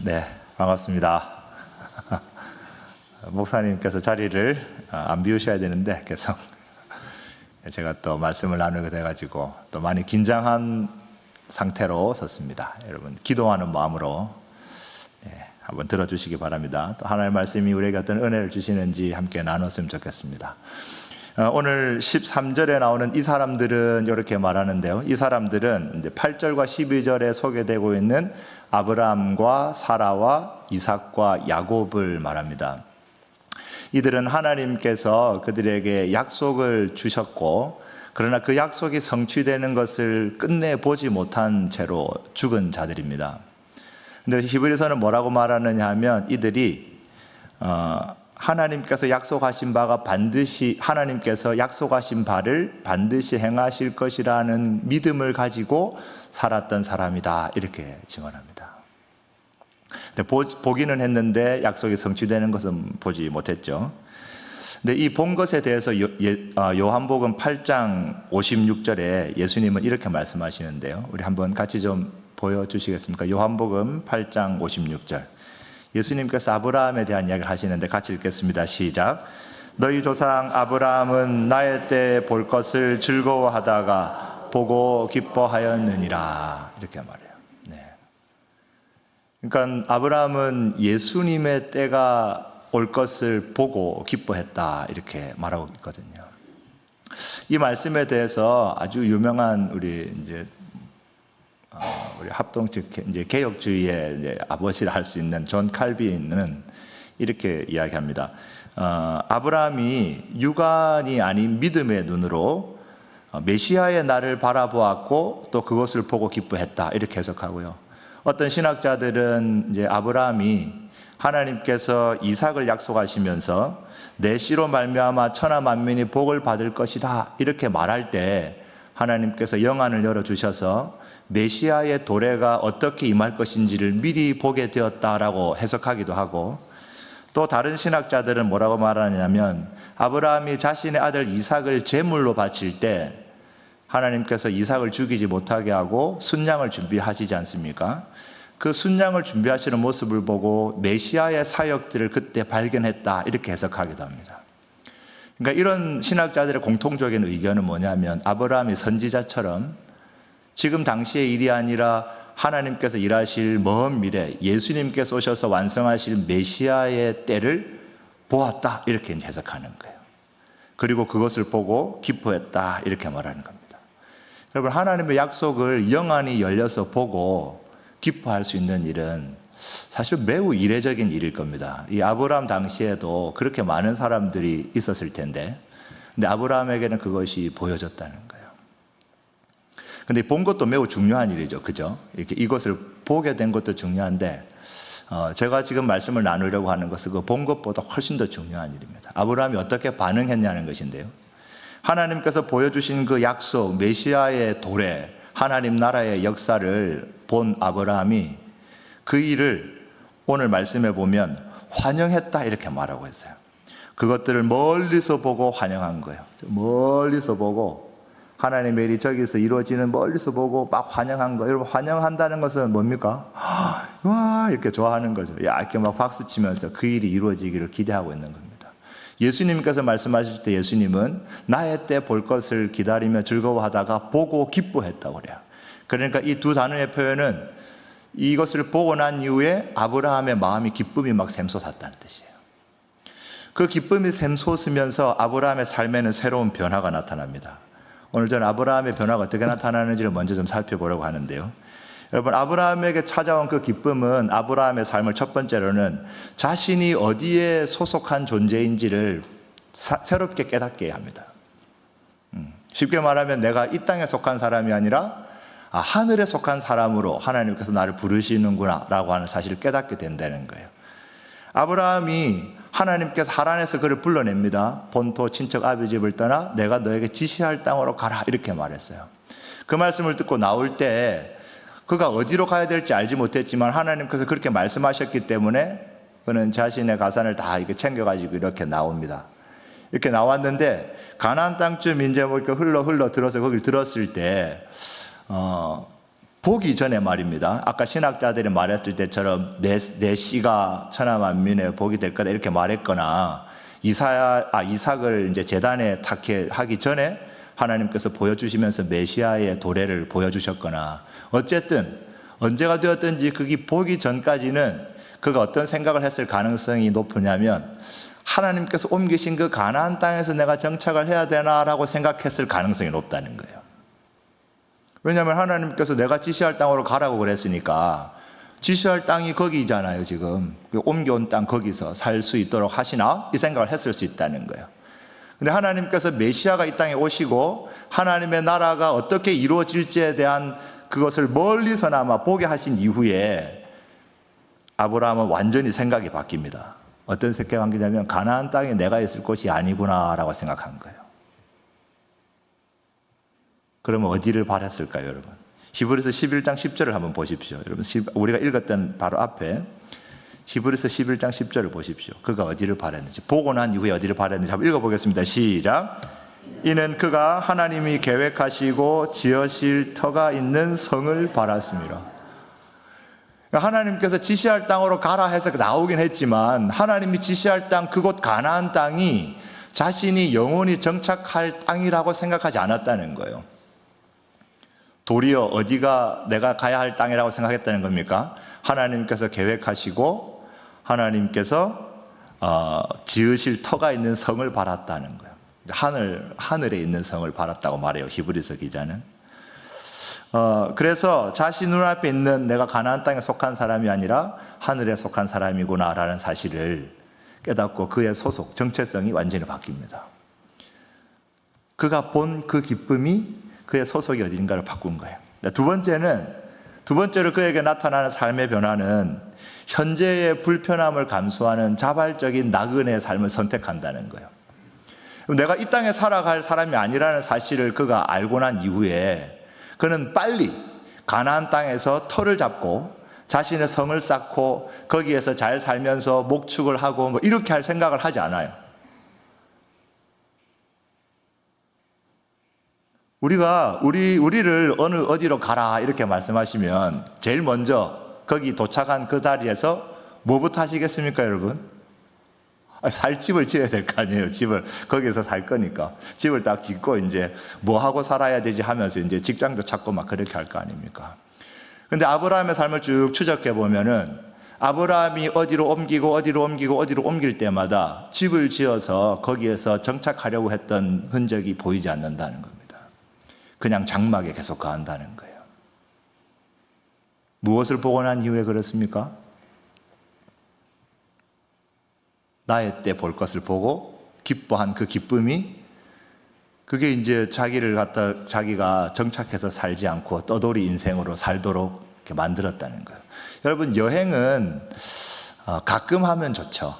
네, 반갑습니다. 목사님께서 자리를 안 비우셔야 되는데 계속 제가 또 말씀을 나누게 돼가지고 또 많이 긴장한 상태로 섰습니다. 여러분 기도하는 마음으로 한번 들어주시기 바랍니다. 또 하나님의 말씀이 우리에게 어떤 은혜를 주시는지 함께 나눴으면 좋겠습니다. 오늘 13절에 나오는 이 사람들은 이렇게 말하는데요. 이 사람들은 이제 8절과 12절에 소개되고 있는 아브라함과 사라와 이삭과 야곱을 말합니다. 이들은 하나님께서 그들에게 약속을 주셨고, 그러나 그 약속이 성취되는 것을 끝내 보지 못한 채로 죽은 자들입니다. 근데 히브리서는 뭐라고 말하느냐 하면 이들이 하나님께서 약속하신 바가 반드시, 하나님께서 약속하신 바를 반드시 행하실 것이라는 믿음을 가지고 살았던 사람이다, 이렇게 증언합니다. 근데 보기는 했는데 약속이 성취되는 것은 보지 못했죠. 근데 이 본 것에 대해서 요한복음 8장 56절에 예수님은 이렇게 말씀하시는데요. 우리 한번 같이 좀 보여주시겠습니까? 요한복음 8장 56절. 예수님께서 아브라함에 대한 이야기를 하시는데 같이 읽겠습니다. 시작. 너희 조상 아브라함은 나의 때 볼 것을 즐거워하다가 보고 기뻐하였느니라, 이렇게 말해요. 네. 그러니까 아브라함은 예수님의 때가 올 것을 보고 기뻐했다, 이렇게 말하고 있거든요. 이 말씀에 대해서 아주 유명한 우리 합동적 개혁주의의 아버지라 할 수 있는 존 칼빈은 이렇게 이야기합니다. 아브라함이 육안이 아닌 믿음의 눈으로 메시아의 날을 바라보았고 또 그것을 보고 기뻐했다, 이렇게 해석하고요. 어떤 신학자들은 이제 아브라함이 하나님께서 이삭을 약속하시면서 내 씨로 말미암아 천하 만민이 복을 받을 것이다, 이렇게 말할 때 하나님께서 영안을 열어주셔서 메시아의 도래가 어떻게 임할 것인지를 미리 보게 되었다라고 해석하기도 하고, 또 다른 신학자들은 뭐라고 말하냐면 아브라함이 자신의 아들 이삭을 제물로 바칠 때 하나님께서 이삭을 죽이지 못하게 하고 순양을 준비하시지 않습니까? 그 순양을 준비하시는 모습을 보고 메시아의 사역들을 그때 발견했다, 이렇게 해석하기도 합니다. 그러니까 이런 신학자들의 공통적인 의견은 뭐냐면 아브라함이 선지자처럼 지금 당시의 일이 아니라 하나님께서 일하실 먼 미래, 예수님께서 오셔서 완성하실 메시아의 때를 보았다, 이렇게 해석하는 거예요. 그리고 그것을 보고 기뻐했다, 이렇게 말하는 겁니다. 여러분, 하나님의 약속을 영안이 열려서 보고 기뻐할 수 있는 일은 사실 매우 이례적인 일일 겁니다. 이 아브라함 당시에도 그렇게 많은 사람들이 있었을 텐데, 근데 아브라함에게는 그것이 보여졌다는 거예요. 근데 본 것도 매우 중요한 일이죠. 그죠? 이렇게 이것을 보게 된 것도 중요한데, 제가 지금 말씀을 나누려고 하는 것은 그 본 것보다 훨씬 더 중요한 일입니다. 아브라함이 어떻게 반응했냐는 것인데요. 하나님께서 보여주신 그 약속, 메시아의 도래, 하나님 나라의 역사를 본 아브라함이 그 일을 오늘 말씀에 보면 환영했다, 이렇게 말하고 있어요. 그것들을 멀리서 보고 환영한 거예요. 멀리서 보고 하나님의 일이 저기서 이루어지는 멀리서 보고 막 환영한 거예요. 여러분, 환영한다는 것은 뭡니까? 와, 이렇게 좋아하는 거죠. 야, 이렇게 막 박수 치면서 그 일이 이루어지기를 기대하고 있는 겁니다. 예수님께서 말씀하실 때 예수님은 나의 때 볼 것을 기다리며 즐거워하다가 보고 기뻐했다고 그래요. 그러니까 이 두 단어의 표현은 이것을 보고 난 이후에 아브라함의 마음이 기쁨이 막 샘솟았다는 뜻이에요. 그 기쁨이 샘솟으면서 아브라함의 삶에는 새로운 변화가 나타납니다. 오늘 저는 아브라함의 변화가 어떻게 나타나는지를 먼저 좀 살펴보려고 하는데요. 여러분, 아브라함에게 찾아온 그 기쁨은 아브라함의 삶을 첫 번째로는 자신이 어디에 소속한 존재인지를 새롭게 깨닫게 합니다. 쉽게 말하면 내가 이 땅에 속한 사람이 아니라 하늘에 속한 사람으로 하나님께서 나를 부르시는구나 라고 하는 사실을 깨닫게 된다는 거예요. 아브라함이 하나님께서 하란에서 그를 불러냅니다. 본토 친척 아비 집을 떠나 내가 너에게 지시할 땅으로 가라, 이렇게 말했어요. 그 말씀을 듣고 나올 때 그가 어디로 가야 될지 알지 못했지만 하나님께서 그렇게 말씀하셨기 때문에 그는 자신의 가산을 다 이렇게 챙겨가지고 이렇게 나옵니다. 이렇게 나왔는데 가나안 땅쯤 이제 뭐 이렇게 흘러 들어서 거길 들었을 때 보기 전에 말입니다. 아까 신학자들이 말했을 때처럼 내 씨가 천하 만민의 복이 될 거다 이렇게 말했거나 이삭을 이제 제단에 하기 전에 하나님께서 보여주시면서 메시아의 도래를 보여주셨거나 어쨌든 언제가 되었든지 그게 보기 전까지는 그가 어떤 생각을 했을 가능성이 높으냐면 하나님께서 옮기신 그 가나안 땅에서 내가 정착을 해야 되나라고 생각했을 가능성이 높다는 거예요. 왜냐하면 하나님께서 내가 지시할 땅으로 가라고 그랬으니까 지시할 땅이 거기잖아요. 지금 옮겨온 땅 거기서 살 수 있도록 하시나 이 생각을 했을 수 있다는 거예요. 근데 하나님께서 메시아가 이 땅에 오시고 하나님의 나라가 어떻게 이루어질지에 대한 그것을 멀리서나마 보게 하신 이후에 아브라함은 완전히 생각이 바뀝니다. 어떤 생각이 바뀌냐면 가나안 땅에 내가 있을 곳이 아니구나라고 생각한 거예요. 그러면 어디를 바랐을까요, 여러분? 히브리서 11장 10절을 한번 보십시오. 여러분, 우리가 읽었던 바로 앞에 히브리서 11장 10절을 보십시오. 그가 어디를 바랐는지, 보고 난 이후에 어디를 바랐는지 한번 읽어보겠습니다. 시작. 이는 그가 하나님이 계획하시고 지으실 터가 있는 성을 바랐습니다. 하나님께서 지시할 땅으로 가라 해서 나오긴 했지만 하나님이 지시할 땅, 그곳 가나안 땅이 자신이 영원히 정착할 땅이라고 생각하지 않았다는 거예요. 도리어 어디가 내가 가야 할 땅이라고 생각했다는 겁니까? 하나님께서 계획하시고 하나님께서 지으실 터가 있는 성을 바랐다는 거예요. 하늘에 있는 성을 바랐다고 말해요. 히브리서 기자는. 그래서 자신 눈앞에 있는 내가 가나안 땅에 속한 사람이 아니라 하늘에 속한 사람이구나라는 사실을 깨닫고 그의 소속, 정체성이 완전히 바뀝니다. 그가 본 그 기쁨이 그의 소속이 어딘가를 바꾼 거예요. 두 번째로 그에게 나타나는 삶의 변화는 현재의 불편함을 감수하는 자발적인 나그네의 삶을 선택한다는 거예요. 내가 이 땅에 살아갈 사람이 아니라는 사실을 그가 알고 난 이후에 그는 빨리 가나안 땅에서 터를 잡고 자신의 성을 쌓고 거기에서 잘 살면서 목축을 하고 뭐 이렇게 할 생각을 하지 않아요. 우리를 어디로 가라 이렇게 말씀하시면 제일 먼저 거기 도착한 그 자리에서 뭐부터 하시겠습니까, 여러분? 살 집을 지어야 될 거 아니에요. 거기서 살 거니까 집을 딱 짓고 이제 뭐 하고 살아야 되지 하면서 이제 직장도 찾고 막 그렇게 할 거 아닙니까? 근데 아브라함의 삶을 쭉 추적해 보면은 아브라함이 어디로 옮길 때마다 집을 지어서 거기에서 정착하려고 했던 흔적이 보이지 않는다는 겁니다. 그냥 장막에 계속 거한다는 거예요. 무엇을 보고 난 이후에 그렇습니까? 나의 때 볼 것을 보고 기뻐한 그 기쁨이 그게 이제 자기가 정착해서 살지 않고 떠돌이 인생으로 살도록 이렇게 만들었다는 거예요. 여러분, 여행은 가끔 하면 좋죠.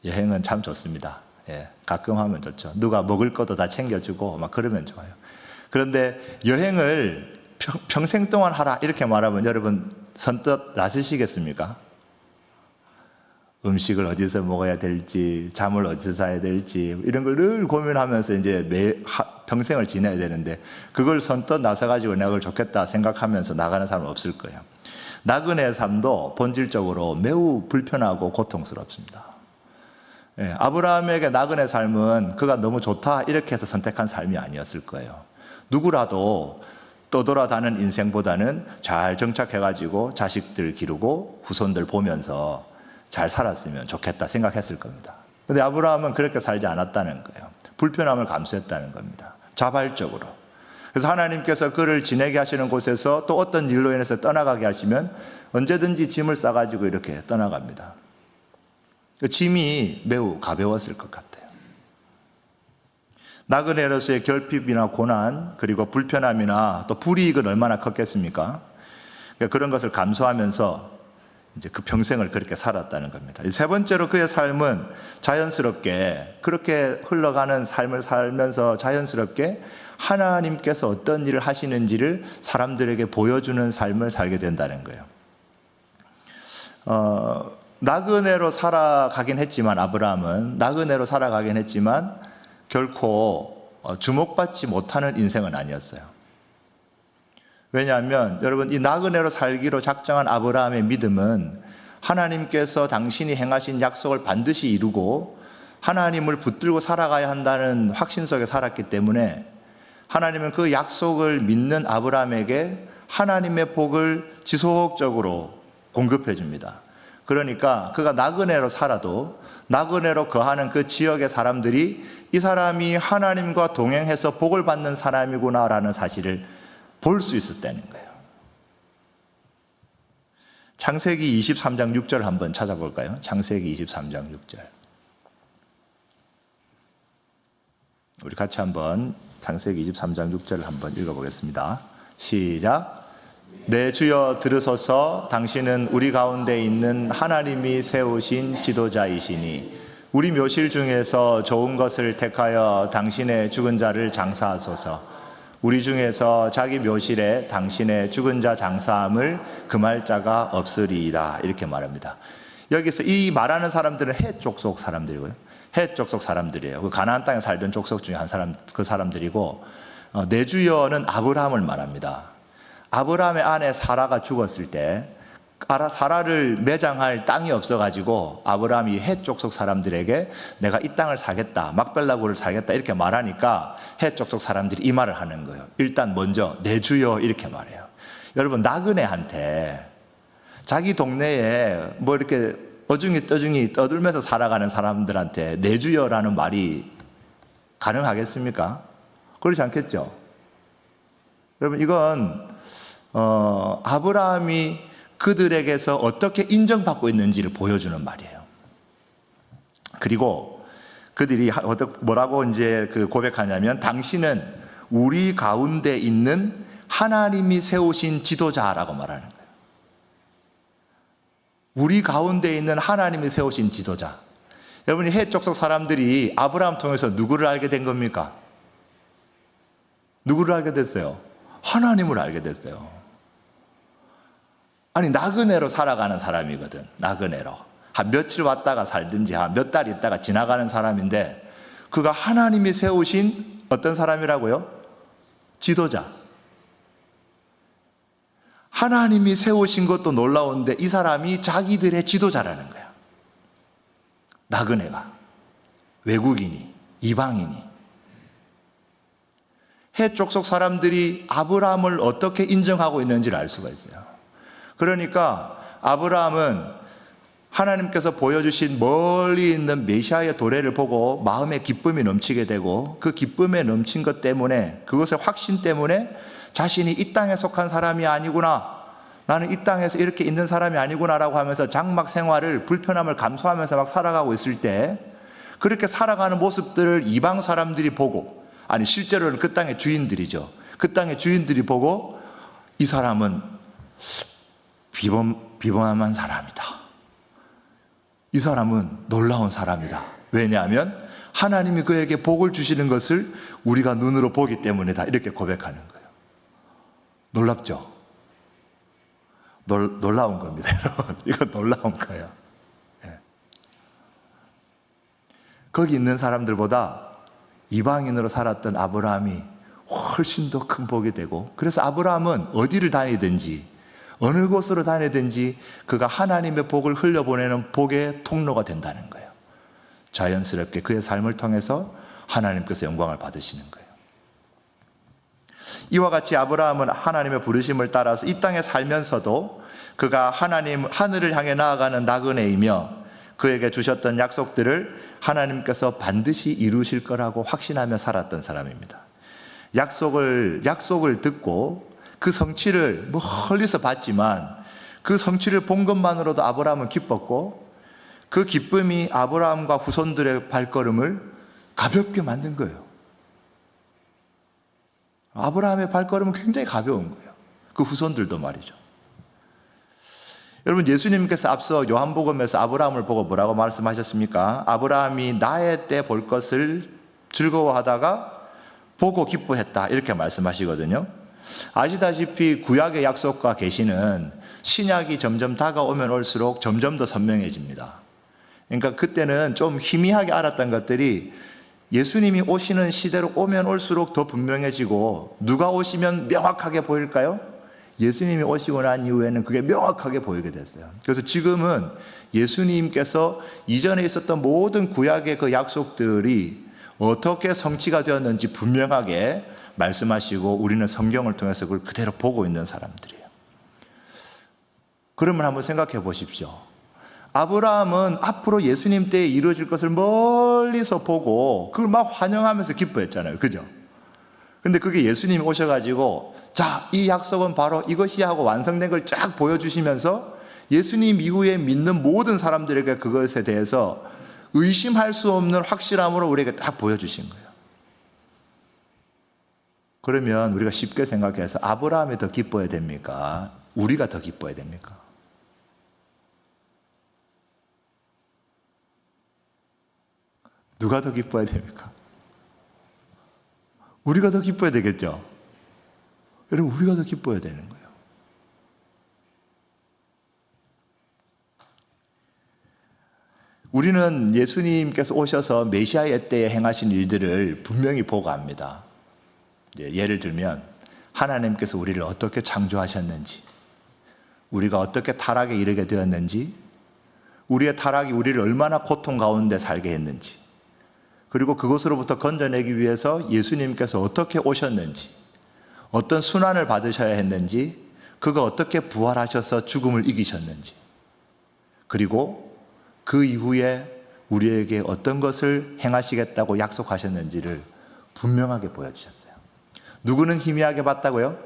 여행은 참 좋습니다. 예, 가끔 하면 좋죠. 누가 먹을 것도 다 챙겨주고 막 그러면 좋아요. 그런데 여행을 평생 동안 하라 이렇게 말하면 여러분 선뜻 나서시겠습니까? 음식을 어디서 먹어야 될지, 잠을 어디서 자야 될지 이런 걸 늘 고민하면서 이제 평생을 지내야 되는데 그걸 선뜻 나서가지고 내가 그걸 좋겠다 생각하면서 나가는 사람은 없을 거예요. 나그네의 삶도 본질적으로 매우 불편하고 고통스럽습니다. 예, 아브라함에게 나그네 삶은 그가 너무 좋다 이렇게 해서 선택한 삶이 아니었을 거예요. 누구라도 떠돌아다니는 인생보다는 잘 정착해가지고 자식들 기르고 후손들 보면서 잘 살았으면 좋겠다 생각했을 겁니다. 그런데 아브라함은 그렇게 살지 않았다는 거예요. 불편함을 감수했다는 겁니다. 자발적으로. 그래서 하나님께서 그를 지내게 하시는 곳에서 또 어떤 일로 인해서 떠나가게 하시면 언제든지 짐을 싸가지고 이렇게 떠나갑니다. 그 짐이 매우 가벼웠을 것 같아요. 나그네로서의 결핍이나 고난 그리고 불편함이나 또 불이익은 얼마나 컸겠습니까? 그런 것을 감수하면서 이제 그 평생을 그렇게 살았다는 겁니다. 세 번째로 그의 삶은 자연스럽게 그렇게 흘러가는 삶을 살면서 자연스럽게 하나님께서 어떤 일을 하시는지를 사람들에게 보여주는 삶을 살게 된다는 거예요. 나그네로 살아가긴 했지만 아브라함은 나그네로 살아가긴 했지만 결코 주목받지 못하는 인생은 아니었어요. 왜냐하면 여러분, 이 나그네로 살기로 작정한 아브라함의 믿음은 하나님께서 당신이 행하신 약속을 반드시 이루고 하나님을 붙들고 살아가야 한다는 확신 속에 살았기 때문에 하나님은 그 약속을 믿는 아브라함에게 하나님의 복을 지속적으로 공급해 줍니다. 그러니까 그가 나그네로 살아도 나그네로 거하는 그 지역의 사람들이 이 사람이 하나님과 동행해서 복을 받는 사람이구나라는 사실을 볼 수 있었다는 거예요. 창세기 23장 6절 한번 찾아볼까요? 창세기 23장 6절. 우리 같이 한번 창세기 23장 6절을 한번 읽어보겠습니다. 시작. 내 주여 들으소서. 당신은 우리 가운데 있는 하나님이 세우신 지도자이시니 우리 묘실 중에서 좋은 것을 택하여 당신의 죽은 자를 장사하소서. 우리 중에서 자기 묘실에 당신의 죽은 자 장사함을 금할 자가 없으리이다. 이렇게 말합니다. 여기서 이 말하는 사람들은 헷 족속 사람들이고요. 헷 족속 사람들이에요. 그 가나안 땅에 살던 족속 중에 한 사람, 그 사람들이고, 내 주여는 아브라함을 말합니다. 아브라함의 아내 사라가 죽었을 때 사라를 매장할 땅이 없어가지고 아브라함이 헷 족속 사람들에게 내가 이 땅을 사겠다, 막벨라고를 사겠다 이렇게 말하니까 헷 족속 사람들이 이 말을 하는 거예요. 일단 먼저 내 주여 이렇게 말해요. 여러분, 나그네한테 자기 동네에 뭐 이렇게 어중이 떠중이 떠들면서 살아가는 사람들한테 내 주여라는 말이 가능하겠습니까? 그렇지 않겠죠? 여러분, 이건 아브라함이 그들에게서 어떻게 인정받고 있는지를 보여주는 말이에요. 그리고 그들이 뭐라고 이제 고백하냐면, 당신은 우리 가운데 있는 하나님이 세우신 지도자라고 말하는 거예요. 우리 가운데 있는 하나님이 세우신 지도자. 여러분이 헷 족속 사람들이 아브라함 통해서 누구를 알게 된 겁니까? 누구를 알게 됐어요? 하나님을 알게 됐어요. 아니, 나그네로 살아가는 사람이거든. 나그네로 한 며칠 왔다가 살든지 한 몇 달 있다가 지나가는 사람인데, 그가 하나님이 세우신 어떤 사람이라고요? 지도자. 하나님이 세우신 것도 놀라운데 이 사람이 자기들의 지도자라는 거야. 나그네가, 외국인이, 이방인이. 헷 족속 사람들이 아브라함을 어떻게 인정하고 있는지를 알 수가 있어요. 그러니까 아브라함은 하나님께서 보여주신 멀리 있는 메시아의 도래를 보고 마음에 기쁨이 넘치게 되고, 그 기쁨에 넘친 것 때문에, 그것의 확신 때문에 자신이 이 땅에 속한 사람이 아니구나, 나는 이 땅에서 이렇게 있는 사람이 아니구나라고 하면서 장막 생활을, 불편함을 감수하면서 막 살아가고 있을 때, 그렇게 살아가는 모습들을 이방 사람들이 보고, 아니 실제로는 그 땅의 주인들이죠. 그 땅의 주인들이 보고, 이 사람은 비범한 사람이다. 이 사람은 놀라운 사람이다. 왜냐하면 하나님이 그에게 복을 주시는 것을 우리가 눈으로 보기 때문이다. 이렇게 고백하는 거예요. 놀랍죠? 놀라운 겁니다, 여러분. 이건 놀라운 거예요. 네. 거기 있는 사람들보다 이방인으로 살았던 아브라함이 훨씬 더 큰 복이 되고, 그래서 아브라함은 어디를 다니든지 어느 곳으로 다니든지 그가 하나님의 복을 흘려보내는 복의 통로가 된다는 거예요. 자연스럽게 그의 삶을 통해서 하나님께서 영광을 받으시는 거예요. 이와 같이 아브라함은 하나님의 부르심을 따라서 이 땅에 살면서도 그가 하늘을 향해 나아가는 나그네이며, 그에게 주셨던 약속들을 하나님께서 반드시 이루실 거라고 확신하며 살았던 사람입니다. 약속을 듣고 그 성취를 멀리서 봤지만, 그 성취를 본 것만으로도 아브라함은 기뻤고, 그 기쁨이 아브라함과 후손들의 발걸음을 가볍게 만든 거예요. 아브라함의 발걸음은 굉장히 가벼운 거예요. 그 후손들도 말이죠. 여러분, 예수님께서 앞서 요한복음에서 아브라함을 보고 뭐라고 말씀하셨습니까? 아브라함이 나의 때 볼 것을 즐거워하다가 보고 기뻐했다, 이렇게 말씀하시거든요. 아시다시피 구약의 약속과 계시는 신약이 점점 다가오면 올수록 점점 더 선명해집니다. 그러니까 그때는 좀 희미하게 알았던 것들이 예수님이 오시는 시대로 오면 올수록 더 분명해지고, 누가 오시면 명확하게 보일까요? 예수님이 오시고 난 이후에는 그게 명확하게 보이게 됐어요. 그래서 지금은 예수님께서 이전에 있었던 모든 구약의 그 약속들이 어떻게 성취가 되었는지 분명하게 말씀하시고 우리는 성경을 통해서 그걸 그대로 보고 있는 사람들이에요. 그러면 한번 생각해 보십시오. 아브라함은 앞으로 예수님 때에 이루어질 것을 멀리서 보고 그걸 막 환영하면서 기뻐했잖아요. 그죠? 근데 그게 예수님이 오셔가지고 자, 이 약속은 바로 이것이야 하고 완성된 걸 쫙 보여주시면서 예수님 이후에 믿는 모든 사람들에게 그것에 대해서 의심할 수 없는 확실함으로 우리에게 딱 보여주신 거예요. 그러면 우리가 쉽게 생각해서 아브라함이 더 기뻐야 됩니까? 우리가 더 기뻐야 됩니까? 누가 더 기뻐야 됩니까? 우리가 더 기뻐야 되겠죠? 여러분, 우리가 더 기뻐야 되는 거예요. 우리는 예수님께서 오셔서 메시아의 때에 행하신 일들을 분명히 보고 압니다. 예를 들면 하나님께서 우리를 어떻게 창조하셨는지, 우리가 어떻게 타락에 이르게 되었는지, 우리의 타락이 우리를 얼마나 고통 가운데 살게 했는지, 그리고 그것으로부터 건져내기 위해서 예수님께서 어떻게 오셨는지, 어떤 순환을 받으셔야 했는지, 그가 어떻게 부활하셔서 죽음을 이기셨는지, 그리고 그 이후에 우리에게 어떤 것을 행하시겠다고 약속하셨는지를 분명하게 보여주셨어요. 누구는 희미하게 봤다고요?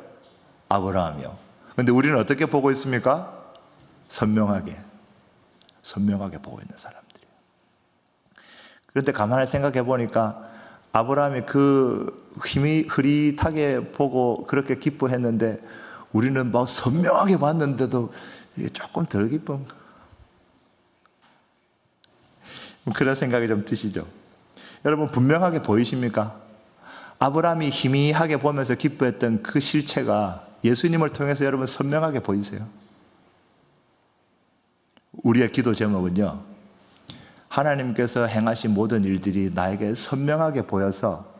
아브라함이요. 그런데 우리는 어떻게 보고 있습니까? 선명하게 보고 있는 사람들이에요. 그런데 가만히 생각해 보니까 아브라함이 그 힘이 흐릿하게 보고 그렇게 기뻐했는데 우리는 막 선명하게 봤는데도 이게 조금 덜 기쁜가? 그런 생각이 좀 드시죠? 여러분, 분명하게 보이십니까? 아브라함이 희미하게 보면서 기뻐했던 그 실체가 예수님을 통해서 여러분 선명하게 보이세요? 우리의 기도 제목은요, 하나님께서 행하신 모든 일들이 나에게 선명하게 보여서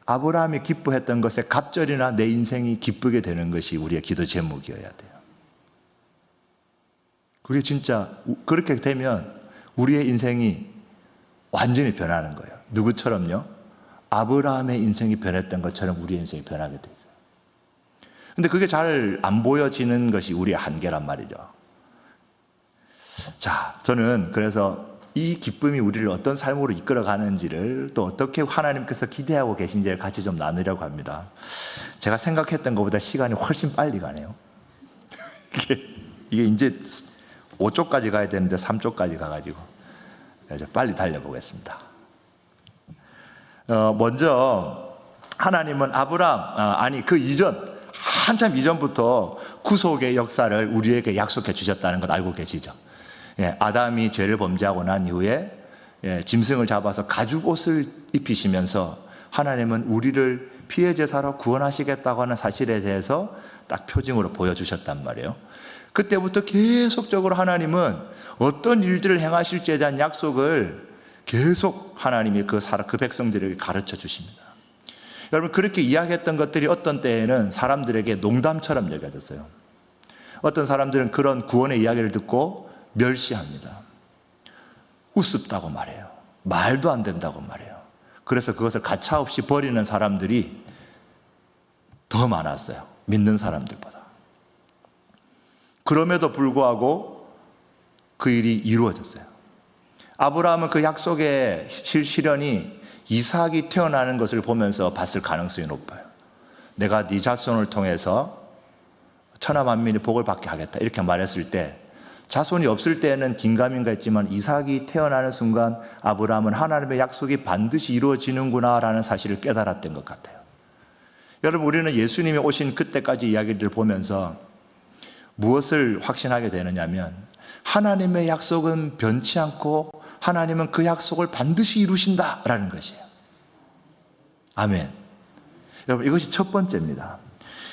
아브라함이 기뻐했던 것에 갑절이나 내 인생이 기쁘게 되는 것이 우리의 기도 제목이어야 돼요. 그게 진짜 그렇게 되면 우리의 인생이 완전히 변하는 거예요. 누구처럼요? 아브라함의 인생이 변했던 것처럼 우리의 인생이 변하게 돼 있어요. 근데 그게 잘 안 보여지는 것이 우리의 한계란 말이죠. 자, 저는 그래서 이 기쁨이 우리를 어떤 삶으로 이끌어 가는지를 또 어떻게 하나님께서 기대하고 계신지를 같이 좀 나누려고 합니다. 제가 생각했던 것보다 시간이 훨씬 빨리 가네요. 이게 이제 5쪽까지 가야 되는데 3쪽까지 가가지고 빨리 달려보겠습니다. 먼저 하나님은 그 이전 한참 이전부터 구속의 역사를 우리에게 약속해 주셨다는 것 알고 계시죠? 아담이 죄를 범죄하고 난 이후에 짐승을 잡아서 가죽 옷을 입히시면서 하나님은 우리를 피해 제사로 구원하시겠다고 하는 사실에 대해서 딱 표징으로 보여주셨단 말이에요. 그때부터 계속적으로 하나님은 어떤 일들을 행하실지에 대한 약속을 계속 하나님이 그 백성들에게 가르쳐 주십니다. 여러분, 그렇게 이야기했던 것들이 어떤 때에는 사람들에게 농담처럼 여겨졌어요. 어떤 사람들은 그런 구원의 이야기를 듣고 멸시합니다. 우습다고 말해요. 말도 안 된다고 말해요. 그래서 그것을 가차없이 버리는 사람들이 더 많았어요. 믿는 사람들보다. 그럼에도 불구하고 그 일이 이루어졌어요. 아브라함은 그 약속의 실현이 이삭이 태어나는 것을 보면서 봤을 가능성이 높아요. 내가 네 자손을 통해서 천하 만민이 복을 받게 하겠다 이렇게 말했을 때 자손이 없을 때는 긴가민가 했지만 이삭이 태어나는 순간 아브라함은 하나님의 약속이 반드시 이루어지는구나라는 사실을 깨달았던 것 같아요. 여러분, 우리는 예수님이 오신 그때까지 이야기를 보면서 무엇을 확신하게 되느냐면 하나님의 약속은 변치 않고 하나님은 그 약속을 반드시 이루신다라는 것이에요. 아멘. 여러분, 이것이 첫 번째입니다.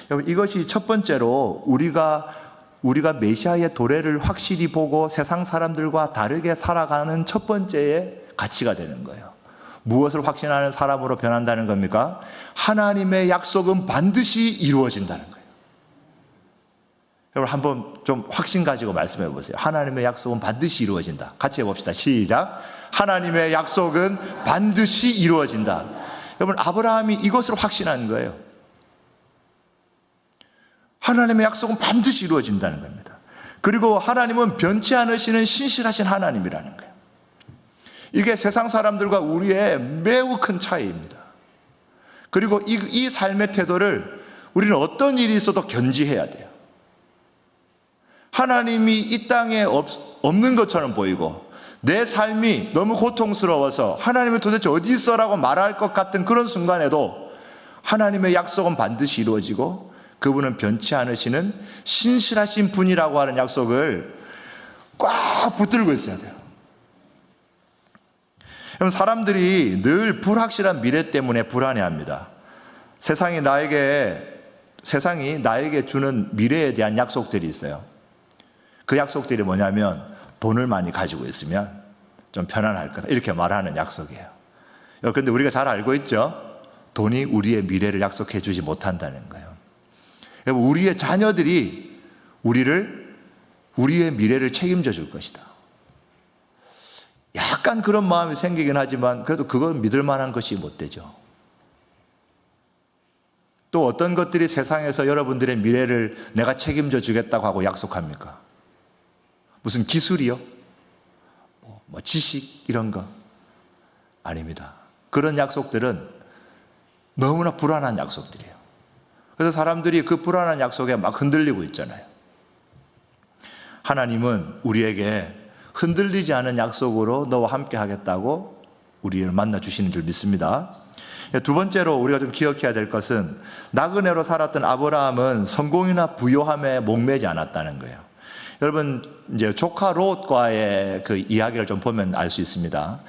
여러분, 이것이 첫 번째로 우리가 메시아의 도래를 확실히 보고 세상 사람들과 다르게 살아가는 첫 번째의 가치가 되는 거예요. 무엇을 확신하는 사람으로 변한다는 겁니까? 하나님의 약속은 반드시 이루어진다는 거예요. 여러분 한번 좀 확신 가지고 말씀해 보세요. 하나님의 약속은 반드시 이루어진다. 같이 해봅시다. 시작. 하나님의 약속은 반드시 이루어진다. 여러분 아브라함이 이것을 확신한 거예요. 하나님의 약속은 반드시 이루어진다는 겁니다. 그리고 하나님은 변치 않으시는 신실하신 하나님이라는 거예요. 이게 세상 사람들과 우리의 매우 큰 차이입니다. 그리고 이 삶의 태도를 우리는 어떤 일이 있어도 견지해야 돼요. 하나님이 이 땅에 없는 것처럼 보이고 내 삶이 너무 고통스러워서 하나님이 도대체 어디 있어라고 말할 것 같은 그런 순간에도 하나님의 약속은 반드시 이루어지고 그분은 변치 않으시는 신실하신 분이라고 하는 약속을 꽉 붙들고 있어야 돼요. 그럼 사람들이 늘 불확실한 미래 때문에 불안해합니다. 세상이 나에게 주는 미래에 대한 약속들이 있어요. 그 약속들이 뭐냐면 돈을 많이 가지고 있으면 좀 편안할 거다 이렇게 말하는 약속이에요. 그런데 우리가 잘 알고 있죠? 돈이 우리의 미래를 약속해 주지 못한다는 거예요. 우리의 자녀들이 우리의 미래를 책임져 줄 것이다. 약간 그런 마음이 생기긴 하지만 그래도 그건 믿을 만한 것이 못 되죠. 또 어떤 것들이 세상에서 여러분들의 미래를 내가 책임져 주겠다고 하고 약속합니까? 무슨 기술이요? 뭐 지식 이런 거? 아닙니다. 그런 약속들은 너무나 불안한 약속들이에요. 그래서 사람들이 그 불안한 약속에 막 흔들리고 있잖아요. 하나님은 우리에게 흔들리지 않은 약속으로 너와 함께 하겠다고 우리를 만나 주시는 줄 믿습니다. 두 번째로 우리가 좀 기억해야 될 것은 나그네로 살았던 아브라함은 성공이나 부요함에 목매지 않았다는 거예요. 여러분 이제 조카 롯과의 그 이야기를 좀 보면 알 수 있습니다.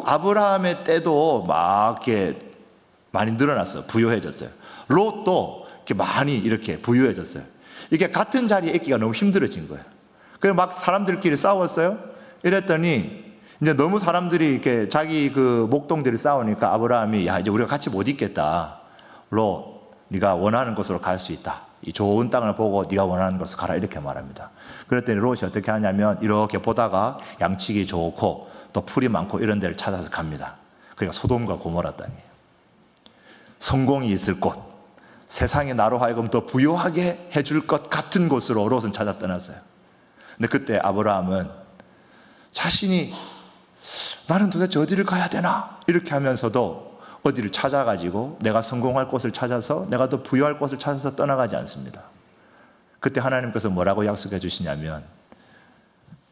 아브라함의 때도 막 이렇게 많이 늘어났어요. 부유해졌어요. 롯도 이렇게 많이 이렇게 부유해졌어요. 이게 같은 자리에 있기가 너무 힘들어진 거예요. 그래서 막 사람들끼리 싸웠어요. 이랬더니 이제 너무 사람들이 이렇게 자기 그 목동들이 싸우니까 아브라함이 야 이제 우리가 같이 못 있겠다. 롯, 네가 원하는 곳으로 갈 수 있다. 이 좋은 땅을 보고 네가 원하는 곳으로 가라 이렇게 말합니다. 그랬더니 롯이 어떻게 하냐면 이렇게 보다가 양치기 좋고 또 풀이 많고 이런 데를 찾아서 갑니다. 그러니까 소돔과 고모라 땅이에요. 성공이 있을 곳, 세상이 나로 하여금 더 부유하게 해줄 것 같은 곳으로 롯은 찾아 떠났어요. 근데 그때 아브라함은 자신이 나는 도대체 어디를 가야 되나 이렇게 하면서도 어디를 찾아가지고 내가 성공할 곳을 찾아서 내가 더 부유할 곳을 찾아서 떠나가지 않습니다. 그때 하나님께서 뭐라고 약속해 주시냐면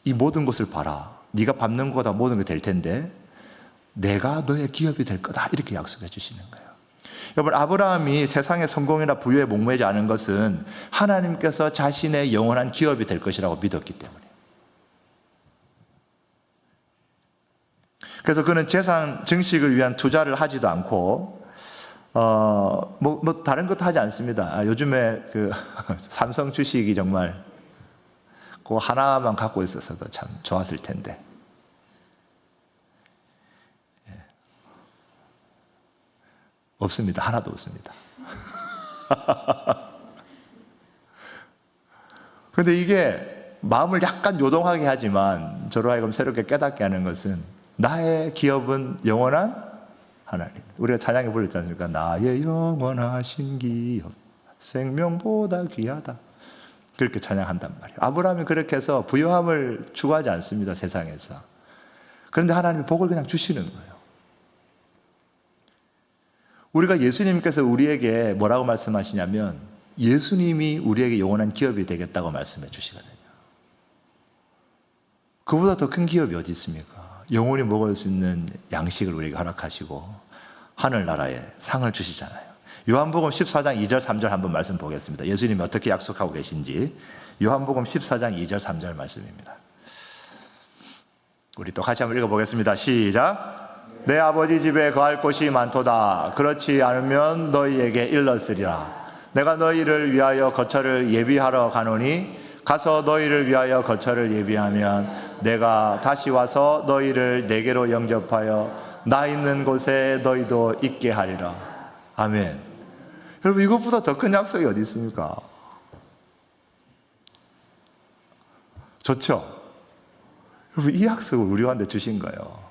이 모든 것을 봐라. 네가 밟는 거다 모든 게 될 텐데 내가 너의 기업이 될 거다 이렇게 약속해 주시는 거예요. 여러분 아브라함이 세상의 성공이나 부유에 목매지 않은 것은 하나님께서 자신의 영원한 기업이 될 것이라고 믿었기 때문이에요. 그래서 그는 재산 증식을 위한 투자를 하지도 않고 다른 것도 하지 않습니다. 요즘에 그 삼성 주식이 정말 그거 하나만 갖고 있었어도 참 좋았을 텐데. 없습니다. 하나도 없습니다. 그런데 이게 마음을 약간 요동하게 하지만 저로 하여금 새롭게 깨닫게 하는 것은 나의 기업은 영원한 하나님. 우리가 찬양에 불렀지 않습니까? 나의 영원하신 기업 생명보다 귀하다. 그렇게 찬양한단 말이에요. 아브라함이 그렇게 해서 부유함을 추구하지 않습니다. 세상에서. 그런데 하나님이 복을 그냥 주시는 거예요. 우리가 예수님께서 우리에게 뭐라고 말씀하시냐면 예수님이 우리에게 영원한 기업이 되겠다고 말씀해 주시거든요. 그보다 더 큰 기업이 어디 있습니까? 영원히 먹을 수 있는 양식을 우리에게 허락하시고 하늘나라에 상을 주시잖아요. 요한복음 14장 2절 3절 한번 말씀 보겠습니다. 예수님이 어떻게 약속하고 계신지 요한복음 14장 2절 3절 말씀입니다. 우리 또 같이 한번 읽어보겠습니다. 시작. 내 아버지 집에 거할 곳이 많도다. 그렇지 않으면 너희에게 일렀으리라. 내가 너희를 위하여 거처를 예비하러 가노니 가서 너희를 위하여 거처를 예비하면 내가 다시 와서 너희를 내게로 영접하여 나 있는 곳에 너희도 있게 하리라. 아멘. 여러분 이것보다 더 큰 약속이 어디 있습니까? 좋죠? 여러분, 이 약속을 우리한테 주신 거예요.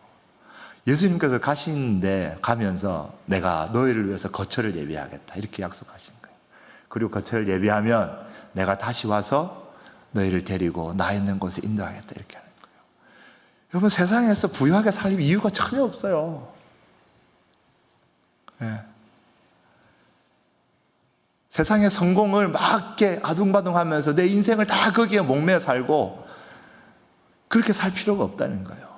예수님께서 가시는데 가면서 내가 너희를 위해서 거처를 예비하겠다 이렇게 약속하신 거예요. 그리고 거처를 예비하면 내가 다시 와서 너희를 데리고 나 있는 곳에 인도하겠다 이렇게 하는 거예요. 여러분, 세상에서 부유하게 살 이유가 전혀 없어요. 네. 세상의 성공을 막 이렇게 아둥바둥하면서 내 인생을 다 거기에 목매어 살고 그렇게 살 필요가 없다는 거예요.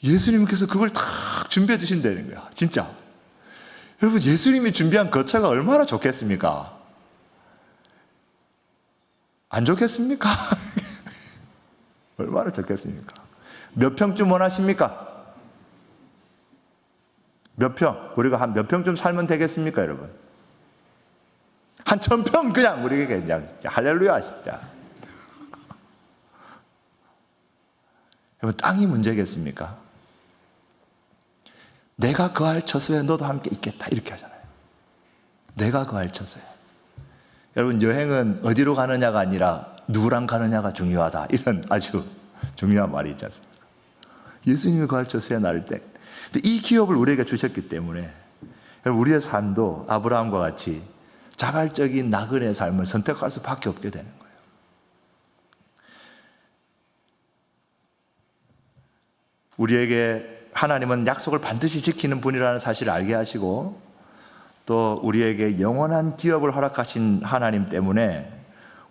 예수님께서 그걸 다 준비해 주신다는 거야, 진짜. 여러분, 예수님이 준비한 거처가 얼마나 좋겠습니까? 안 좋겠습니까? 얼마나 좋겠습니까? 몇 평쯤 원하십니까? 몇 평? 우리가 한 몇 평쯤 살면 되겠습니까, 여러분? 한 1000평 그냥 우리에게 그냥 할렐루야 진짜. 여러분, 땅이 문제겠습니까? 내가 거할 처소에 너도 함께 있겠다 이렇게 하잖아요. 내가 거할 처소에. 여러분, 여행은 어디로 가느냐가 아니라 누구랑 가느냐가 중요하다 이런 아주 중요한 말이 있지 않습니까? 예수님이 거할 처소에 나를 때 이 기업을 우리에게 주셨기 때문에 우리의 삶도 아브라함과 같이 자발적인 나그네의 삶을 선택할 수밖에 없게 되는 거예요. 우리에게 하나님은 약속을 반드시 지키는 분이라는 사실을 알게 하시고 또 우리에게 영원한 기업을 허락하신 하나님 때문에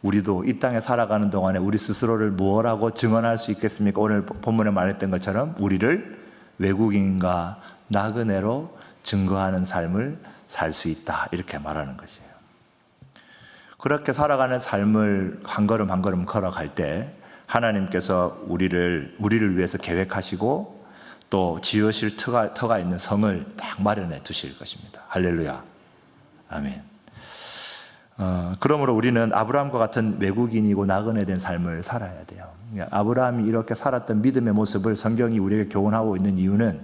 우리도 이 땅에 살아가는 동안에 우리 스스로를 무엇라고 증언할 수 있겠습니까? 오늘 본문에 말했던 것처럼 우리를 외국인과 나그네로 증거하는 삶을 살 수 있다 이렇게 말하는 것이에요. 그렇게 살아가는 삶을 한 걸음 한 걸음 걸어갈 때 하나님께서 우리를 위해서 계획하시고 또 지으실 터가 있는 성을 딱 마련해 두실 것입니다. 할렐루야. 아멘. 그러므로 우리는 아브라함과 같은 외국인이고 나그네 된 삶을 살아야 돼요. 아브라함이 이렇게 살았던 믿음의 모습을 성경이 우리에게 교훈하고 있는 이유는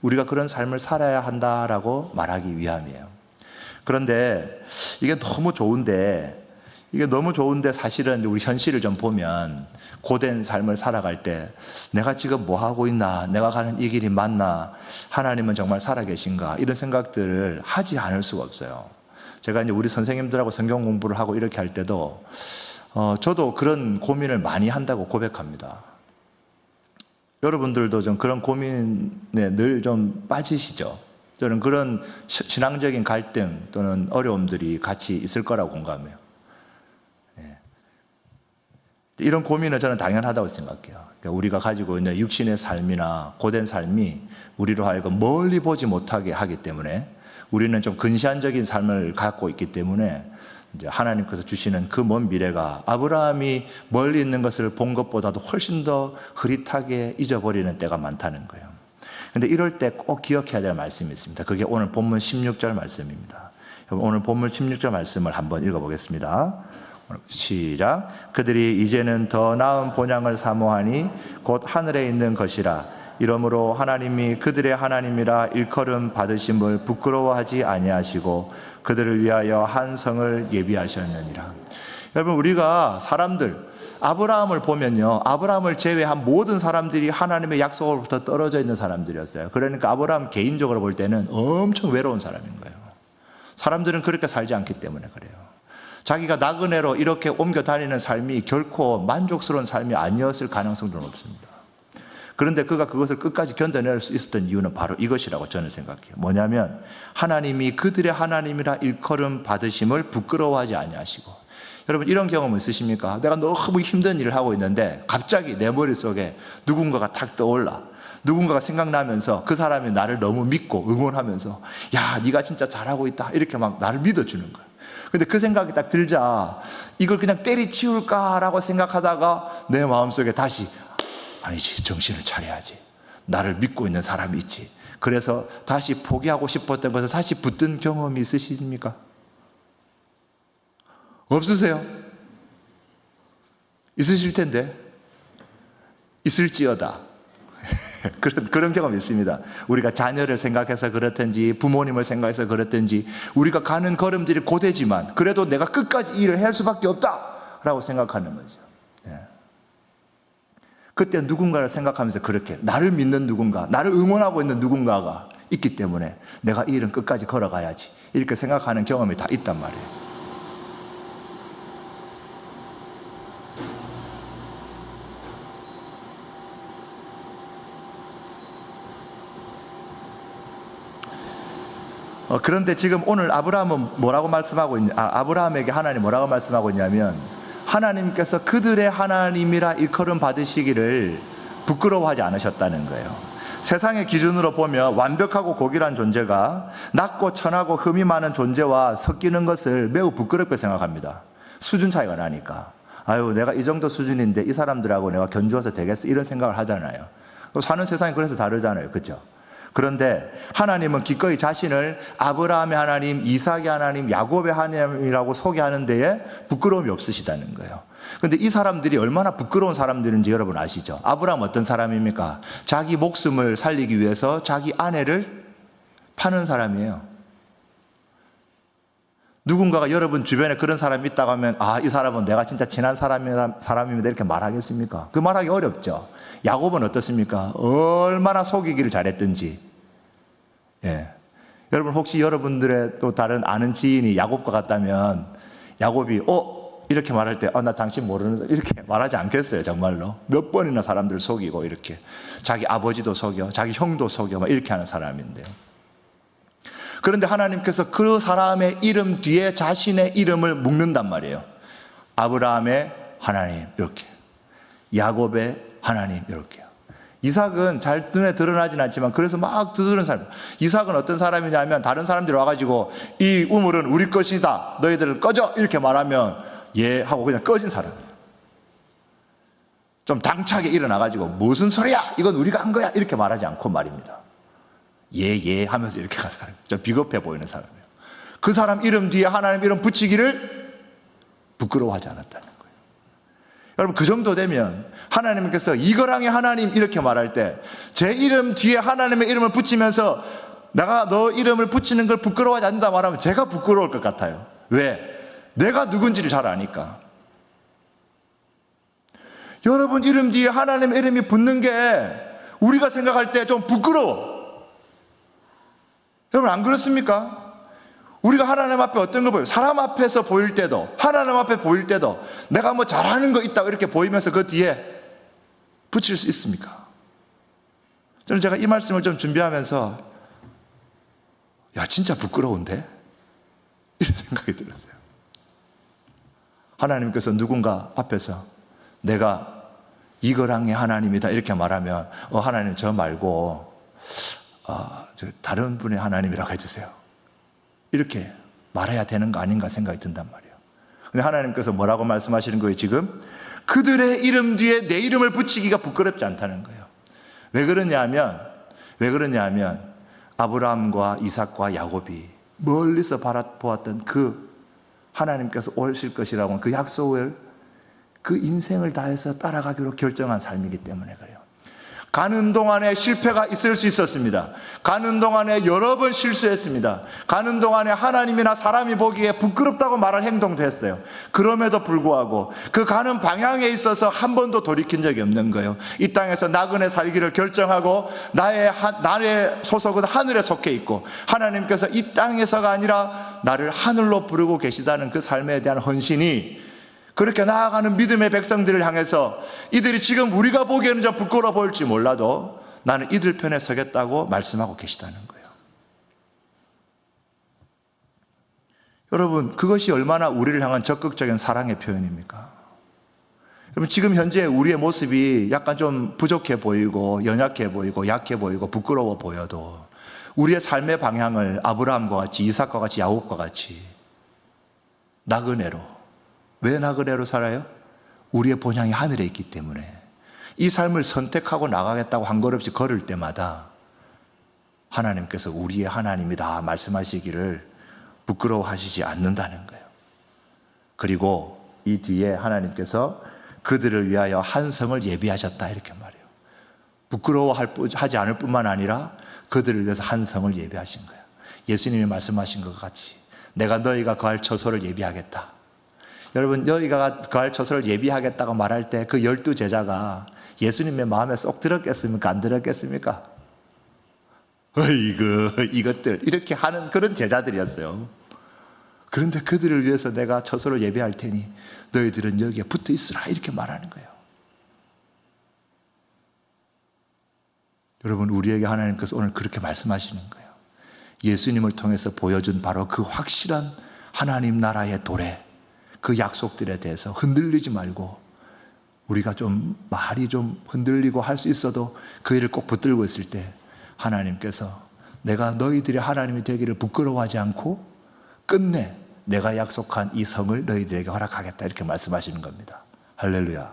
우리가 그런 삶을 살아야 한다라고 말하기 위함이에요. 그런데 이게 너무 좋은데 사실은 우리 현실을 좀 보면 고된 삶을 살아갈 때 내가 지금 뭐 하고 있나, 내가 가는 이 길이 맞나, 하나님은 정말 살아계신가 이런 생각들을 하지 않을 수가 없어요. 제가 이제 우리 선생님들하고 성경 공부를 하고 이렇게 할 때도 저도 그런 고민을 많이 한다고 고백합니다. 여러분들도 좀 그런 고민에 늘 좀 빠지시죠? 저는 그런 신앙적인 갈등 또는 어려움들이 같이 있을 거라고 공감해요. 이런 고민은 저는 당연하다고 생각해요. 우리가 가지고 있는 육신의 삶이나 고된 삶이 우리로 하여금 멀리 보지 못하게 하기 때문에 우리는 좀 근시안적인 삶을 갖고 있기 때문에 이제 하나님께서 주시는 그 먼 미래가 아브라함이 멀리 있는 것을 본 것보다도 훨씬 더 흐릿하게 잊어버리는 때가 많다는 거예요. 그런데 이럴 때 꼭 기억해야 될 말씀이 있습니다. 그게 오늘 본문 16절 말씀입니다. 오늘 본문 16절 말씀을 한번 읽어보겠습니다. 시작. 그들이 이제는 더 나은 본향을 사모하니 곧 하늘에 있는 것이라. 이러므로 하나님이 그들의 하나님이라 일컬음 받으심을 부끄러워하지 아니하시고 그들을 위하여 한 성을 예비하셨느니라. 여러분, 우리가 아브라함을 보면요, 아브라함을 제외한 모든 사람들이 하나님의 약속으로부터 떨어져 있는 사람들이었어요. 그러니까 아브라함 개인적으로 볼 때는 엄청 외로운 사람인 거예요. 사람들은 그렇게 살지 않기 때문에 그래요. 자기가 나그네로 이렇게 옮겨 다니는 삶이 결코 만족스러운 삶이 아니었을 가능성도 높습니다. 그런데 그가 그것을 끝까지 견뎌낼 수 있었던 이유는 바로 이것이라고 저는 생각해요. 뭐냐면 하나님이 그들의 하나님이라 일컬음 받으심을 부끄러워하지 아니하시고. 여러분, 이런 경험 있으십니까? 내가 너무 힘든 일을 하고 있는데 갑자기 내 머릿속에 누군가가 탁 떠올라. 누군가가 생각나면서 그 사람이 나를 너무 믿고 응원하면서 야, 네가 진짜 잘하고 있다 이렇게 막 나를 믿어주는 거예요. 근데 그 생각이 딱 들자 이걸 그냥 때리치울까라고 생각하다가 내 마음속에 다시 아니지, 정신을 차려야지. 나를 믿고 있는 사람이 있지. 그래서 다시 포기하고 싶었던 것을 다시 붙든 경험이 있으십니까? 없으세요? 있으실 텐데. 있을지어다. 그런 경험이 있습니다. 우리가 자녀를 생각해서 그렇든지 부모님을 생각해서 그렇든지 우리가 가는 걸음들이 고되지만 그래도 내가 끝까지 일을 할 수밖에 없다. 라고 생각하는 거죠. 예. 그때 누군가를 생각하면서 그렇게 나를 믿는 누군가, 나를 응원하고 있는 누군가가 있기 때문에 내가 이 일은 끝까지 걸어가야지 이렇게 생각하는 경험이 다 있단 말이에요. 그런데 지금 오늘 아브라함은 뭐라고 말씀하고 아브라함에게 하나님 뭐라고 말씀하고 있냐면, 하나님께서 그들의 하나님이라 일컬음 받으시기를 부끄러워하지 않으셨다는 거예요. 세상의 기준으로 보면 완벽하고 고귀한 존재가 낮고 천하고 흠이 많은 존재와 섞이는 것을 매우 부끄럽게 생각합니다. 수준 차이가 나니까. 아유, 내가 이 정도 수준인데 이 사람들하고 내가 견주어서 되겠어, 이런 생각을 하잖아요. 사는 세상이 그래서 다르잖아요. 그렇죠? 그런데 하나님은 기꺼이 자신을 아브라함의 하나님, 이삭의 하나님, 야곱의 하나님이라고 소개하는 데에 부끄러움이 없으시다는 거예요. 그런데 이 사람들이 얼마나 부끄러운 사람들인지 여러분 아시죠? 아브라함 어떤 사람입니까? 자기 목숨을 살리기 위해서 자기 아내를 파는 사람이에요. 누군가가 여러분 주변에 그런 사람이 있다고 하면, 아, 이 사람은 내가 진짜 친한 사람입니다 이렇게 말하겠습니까? 그 말하기 어렵죠. 야곱은 어떻습니까? 얼마나 속이기를 잘했든지. 예. 여러분 혹시 여러분들의 또 다른 아는 지인이 야곱과 같다면 야곱이 이렇게 말할 때 나 당신 모르는, 이렇게 말하지 않겠어요? 정말로 몇 번이나 사람들을 속이고, 이렇게 자기 아버지도 속여, 자기 형도 속여, 막 이렇게 하는 사람인데요. 그런데 하나님께서 그 사람의 이름 뒤에 자신의 이름을 묶는단 말이에요. 아브라함의 하나님 이렇게, 야곱의 하나님 이렇게요. 이삭은 잘 눈에 드러나진 않지만 그래서 막 두드리는 사람. 이삭은 어떤 사람이냐면, 다른 사람들이 와가지고 이 우물은 우리 것이다, 너희들은 꺼져 이렇게 말하면 예 하고 그냥 꺼진 사람이에요. 좀 당차게 일어나가지고 무슨 소리야, 이건 우리가 한 거야 이렇게 말하지 않고 말입니다. 예 하면서 이렇게 간 사람, 좀 비겁해 보이는 사람이에요. 그 사람 이름 뒤에 하나님 이름 붙이기를 부끄러워하지 않았다는 거예요. 여러분 그 정도 되면 하나님께서 이거랑의 하나님 이렇게 말할 때 제 이름 뒤에 하나님의 이름을 붙이면서 내가 너 이름을 붙이는 걸 부끄러워하지 않는다 말하면 제가 부끄러울 것 같아요. 왜? 내가 누군지를 잘 아니까. 여러분 이름 뒤에 하나님의 이름이 붙는 게 우리가 생각할 때 좀 부끄러워. 여러분 안 그렇습니까? 우리가 하나님 앞에 어떤 걸 보여요? 사람 앞에서 보일 때도, 하나님 앞에 보일 때도 내가 뭐 잘하는 거 있다고 이렇게 보이면서 그 뒤에 붙일 수 있습니까? 저는 제가 이 말씀을 좀 준비하면서 야 진짜 부끄러운데? 이런 생각이 들었어요. 하나님께서 누군가 앞에서 내가 이거랑의 하나님이다 이렇게 말하면 하나님 저 말고 저 다른 분의 하나님이라고 해주세요 이렇게 말해야 되는 거 아닌가 생각이 든단 말이에요. 근데 하나님께서 뭐라고 말씀하시는 거예요? 지금 그들의 이름 뒤에 내 이름을 붙이기가 부끄럽지 않다는 거예요. 왜 그러냐면 아브라함과 이삭과 야곱이 멀리서 바라보았던 그 하나님께서 오실 것이라고 그 약속을, 그 인생을 다해서 따라가기로 결정한 삶이기 때문에 그래요. 가는 동안에 실패가 있을 수 있었습니다. 가는 동안에 여러 번 실수했습니다. 가는 동안에 하나님이나 사람이 보기에 부끄럽다고 말할 행동도 했어요. 그럼에도 불구하고 그 가는 방향에 있어서 한 번도 돌이킨 적이 없는 거예요. 이 땅에서 나그네 살기를 결정하고 나의 소속은 하늘에 속해 있고 하나님께서 이 땅에서가 아니라 나를 하늘로 부르고 계시다는 그 삶에 대한 헌신이 그렇게 나아가는 믿음의 백성들을 향해서 이들이 지금 우리가 보기에는 좀 부끄러워 보일지 몰라도 나는 이들 편에 서겠다고 말씀하고 계시다는 거예요. 여러분 그것이 얼마나 우리를 향한 적극적인 사랑의 표현입니까? 여러분 지금 현재 우리의 모습이 약간 좀 부족해 보이고 연약해 보이고 약해 보이고 부끄러워 보여도 우리의 삶의 방향을 아브라함과 같이 이삭과 같이 야곱과 같이 나그네로, 왜 나그네로 살아요? 우리의 본향이 하늘에 있기 때문에 이 삶을 선택하고 나가겠다고 한 걸음씩 걸을 때마다 하나님께서 우리의 하나님이다 말씀하시기를 부끄러워하시지 않는다는 거예요. 그리고 이 뒤에 하나님께서 그들을 위하여 한 성을 예비하셨다 이렇게 말해요. 부끄러워하지 않을 뿐만 아니라 그들을 위해서 한 성을 예비하신 거예요. 예수님이 말씀하신 것 같이 내가 너희가 거할 처소를 예비하겠다. 여러분, 너희가 거할 처소를 예비하겠다고 말할 때 그 12제자가 예수님의 마음에 쏙 들었겠습니까? 안 들었겠습니까? 이것들 이렇게 하는 그런 제자들이었어요. 그런데 그들을 위해서 내가 처소를 예비할 테니 너희들은 여기에 붙어 있으라, 이렇게 말하는 거예요. 여러분, 우리에게 하나님께서 오늘 그렇게 말씀하시는 거예요. 예수님을 통해서 보여준 바로 그 확실한 하나님 나라의 도래, 그 약속들에 대해서 흔들리지 말고, 우리가 좀 말이 좀 흔들리고 할 수 있어도 그 일을 꼭 붙들고 있을 때 하나님께서 내가 너희들의 하나님이 되기를 부끄러워하지 않고 끝내 내가 약속한 이 성을 너희들에게 허락하겠다, 이렇게 말씀하시는 겁니다. 할렐루야.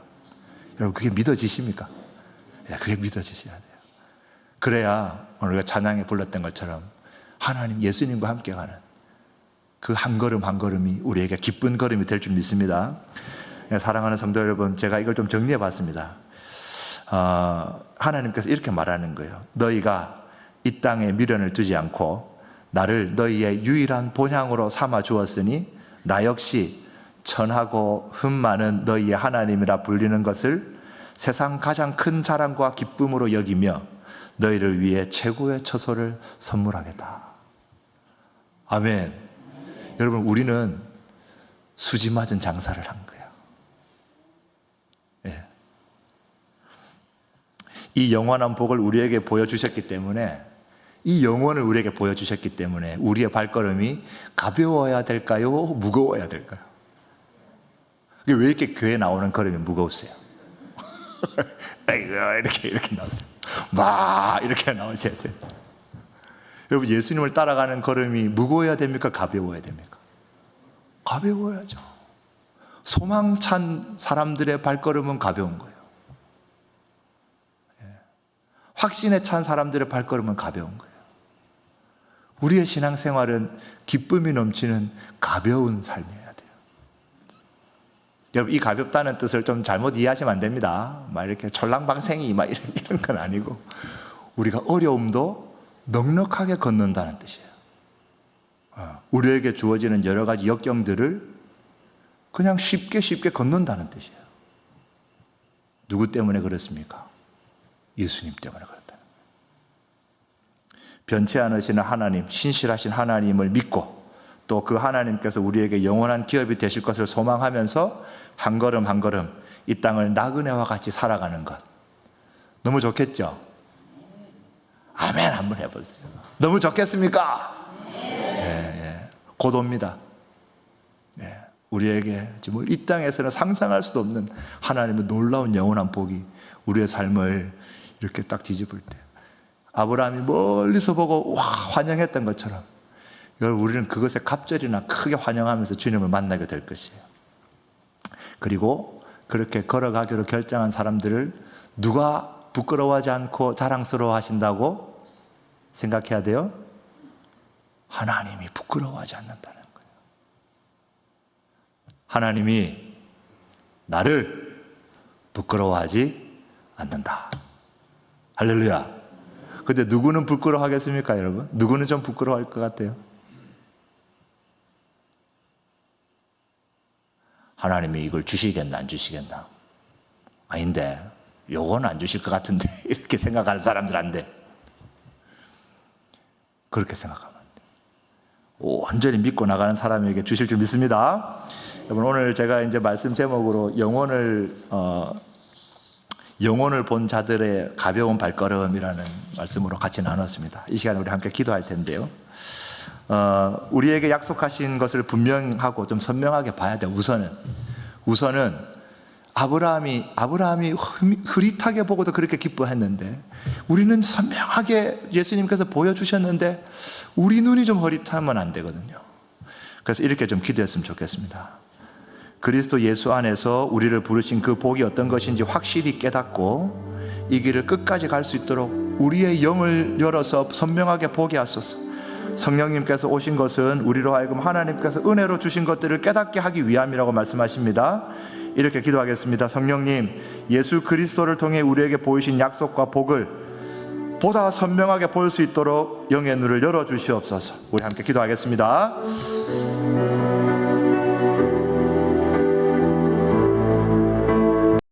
여러분, 그게 믿어지십니까? 그게 믿어지셔야 돼요. 그래야 오늘 우리가 찬양에 불렀던 것처럼 하나님, 예수님과 함께 가는 그 한 걸음 한 걸음이 우리에게 기쁜 걸음이 될 줄 믿습니다. 사랑하는 성도 여러분, 제가 이걸 좀 정리해 봤습니다. 하나님께서 이렇게 말하는 거예요. 너희가 이 땅에 미련을 두지 않고 나를 너희의 유일한 본향으로 삼아 주었으니 나 역시 천하고 흠 많은 너희의 하나님이라 불리는 것을 세상 가장 큰 자랑과 기쁨으로 여기며 너희를 위해 최고의 처소를 선물하겠다. 아멘. 여러분, 우리는 수지 맞은 장사를 한 거예요. 예. 이 영원한 복을 우리에게 보여주셨기 때문에, 이 영혼을 우리에게 보여주셨기 때문에 우리의 발걸음이 가벼워야 될까요? 무거워야 될까요? 왜 이렇게 교회 나오는 걸음이 무거우세요? 이렇게 나오세요. 막 이렇게 나오셔야 돼요. 여러분, 예수님을 따라가는 걸음이 무거워야 됩니까? 가벼워야 됩니까? 가벼워야죠. 소망찬 사람들의 발걸음은 가벼운 거예요. 확신에 찬 사람들의 발걸음은 가벼운 거예요. 우리의 신앙생활은 기쁨이 넘치는 가벼운 삶이어야 돼요. 여러분, 이 가볍다는 뜻을 좀 잘못 이해하시면 안 됩니다. 막 이렇게 촐랑방생이 막 이런 건 아니고, 우리가 어려움도 넉넉하게 걷는다는 뜻이에요. 우리에게 주어지는 여러 가지 역경들을 그냥 쉽게 걷는다는 뜻이에요. 누구 때문에 그렇습니까? 예수님 때문에 그렇다. 변치 않으시는 하나님, 신실하신 하나님을 믿고 또 그 하나님께서 우리에게 영원한 기업이 되실 것을 소망하면서 한 걸음 한 걸음 이 땅을 나그네와 같이 살아가는 것, 너무 좋겠죠? 아멘. 한번 해보세요. 너무 좋겠습니까? 곧 옵니다. 우리에게 지금 이 땅에서는 상상할 수도 없는 하나님의 놀라운 영원한 복이 우리의 삶을 이렇게 딱 뒤집을 때, 아브라함이 멀리서 보고 와 환영했던 것처럼 우리는 그것에 갑절이나 크게 환영하면서 주님을 만나게 될 것이에요. 그리고 그렇게 걸어가기로 결정한 사람들을 누가 부끄러워하지 않고 자랑스러워 하신다고 생각해야 돼요? 하나님이 부끄러워하지 않는다는 거예요. 하나님이 나를 부끄러워하지 않는다. 할렐루야. 근데 누구는 부끄러워하겠습니까, 여러분? 누구는 좀 부끄러워할 것 같아요? 하나님이 이걸 주시겠나 안 주시겠나? 아닌데, 요건 안 주실 것 같은데 이렇게 생각하는 사람들한테 그렇게 생각하면 안 돼요. 완전히 믿고 나가는 사람에게 주실 줄 믿습니다. 여러분, 오늘 제가 이제 말씀 제목으로 영혼을 본 자들의 가벼운 발걸음이라는 말씀으로 같이 나눴습니다. 이 시간에 우리 함께 기도할 텐데요. 우리에게 약속하신 것을 분명하고 좀 선명하게 봐야 돼요. 우선은 아브라함이 흐릿하게 보고도 그렇게 기뻐했는데, 우리는 선명하게 예수님께서 보여주셨는데 우리 눈이 좀 흐릿하면 안 되거든요. 그래서 이렇게 좀 기도했으면 좋겠습니다. 그리스도 예수 안에서 우리를 부르신 그 복이 어떤 것인지 확실히 깨닫고 이 길을 끝까지 갈 수 있도록 우리의 영을 열어서 선명하게 보게 하소서. 성령님께서 오신 것은 우리로 하여금 하나님께서 은혜로 주신 것들을 깨닫게 하기 위함이라고 말씀하십니다. 이렇게 기도하겠습니다. 성령님, 예수 그리스도를 통해 우리에게 보이신 약속과 복을 보다 선명하게 볼 수 있도록 영의 눈을 열어주시옵소서. 우리 함께 기도하겠습니다.